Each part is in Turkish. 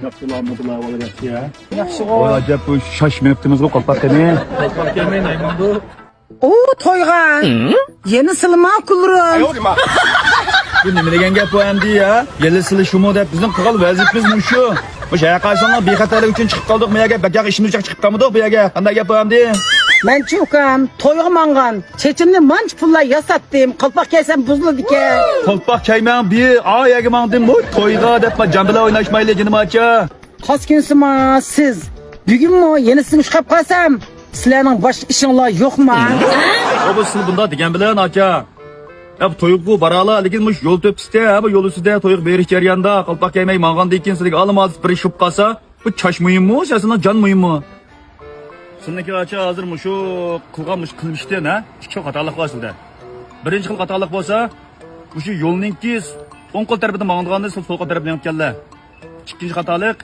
Yaptılar anladılar valla ya. Yaxşı O qoy. acaba bu şaşmayıptınız o kalpak demeyin. Kalpak gelmeyin aymandı. Oo toyga. Yeni sılma kulurum. Bu nima degan gap bu endi ya? Yeli sili şumu deb bizning qilgan vazifamiz shu. O'sha yaqaysanlar bexatarlik uchun chiqib qoldik bu yerga. Bakaq ishimiz chiqib qolmadik bu yerga. Qanday gap bu endi? Ben çukam toyga mangan. Çeçimni manç pulla yasattım. Kalpak giysem buzuldu ki. Kalpak kayman bir ayaga mandim bu to'yga deb jambila o'ynashmayli jinim acha. Kas günsüma siz. Bugün mü yenisini çıkıp kalsam. Sizlerin başka işinler yok mu? O siz bunda degan bilan acha. Ya bu to'yib bu barala lekin mush yo'l to'pisida, bu yo'l ustida to'yib berish jarayonida qalpoq kaymay mangandan keyin sizga almaz bir shub qolsa, bu chash muhimmi, sesini jon muhimmi? Sizniki acha hozir shu qilganmish qilmishdan ha, ikki xatolik bor sizda. Birinchi xil xatolik bo'lsa, shu yo'lninki o'ng qo'l tarafidan mang'anganda so'l qo'l tarafidan o'tganlar. Ikkinchi xatolik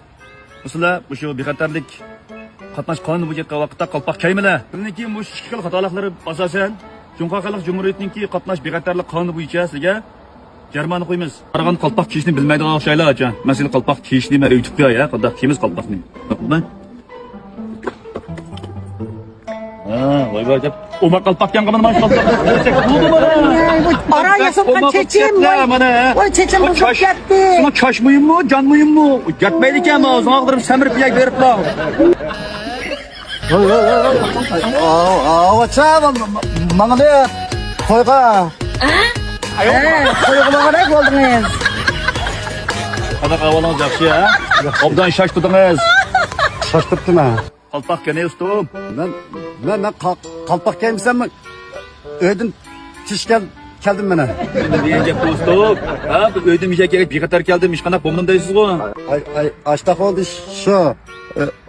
sizlar shu bexatarlik qatnash qonuni bo'yicha vaqtda qalpoq kaymalar. Bundan keyin bu ikki xil xatoliklari asosan Cumhuriyet Halk Cumhuriyeti'ninki qatnash bexatarlik qonuni bo'yicha sizga jarmani qo'yamiz. Qaragan qalpoq kiyishni bilmaydigan o'xshaylar acha. Men sizga qalpoq kiyishni men o'ytib qo'yay, qanday kiyimiz qalpoqni. To'g'rimi? Voy voy deb Umar qalpoq yangamani mana shu qalpoq. Ara yasatgan çeçim. Oy çeçim bu ketdi. Sana kaş mıyım can mıyım Yatmaydı ki ama ağzına ağdırıp semirip bir yak verip la. Awacha mangane toyga. Toyga ne oldunuz? Hadi kavalınız yakşı ya. Obdan şaştırdınız. Şaştırttım ha. Qalpoq gene ustum. Ben kalpak gelmişsem ödüm tişken geldim bana. Şimdi diyen gap ustum. Ha, bu öydüm işe gerek bir kadar geldim. İşkana bomdum deysiz o. Ay açtak oldu şu.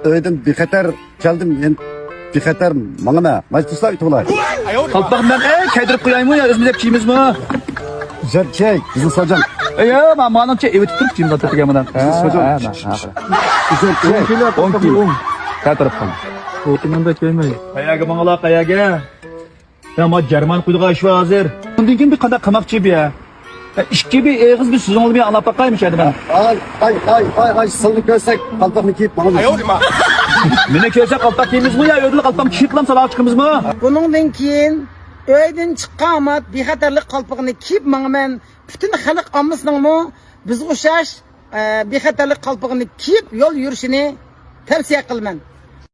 Ödüm bir kadar geldim. Yani bir kadar bana majlisler itolar. Qalpoq ben kaydirip koyayım mı ya? Özümüz hep kiyimiz mi? Güzel şey, bizim sacan. Ya ben manamca evet tutup kiyim zaten pijamadan. Bizim sacan. Güzel şey. 10 kilo. Her taraftan. Otuman da gelmeyin. Kayaga bana kayaga. Ya ma Jerman kuyduğu şu hazır. Bundan keyin bir kadar qamoqchi bir ya. İşki bir eğiz bir suzun olmayan anapaqaymış hadi ben. Ay sıllı görsek kalpakını giyip bana. Mene köse qalpoq kiyimiz mi ya? Ödül qalpoq kiyiplam salağa çıkımız mı? Bunun keyin öyden çıqqamat bexatarlik qalpıqını kiyip mağmen bütün xalq amısının mı biz o'xshash bexatarlik qalpıqını kiyip yol yurishini tavsiya qilman.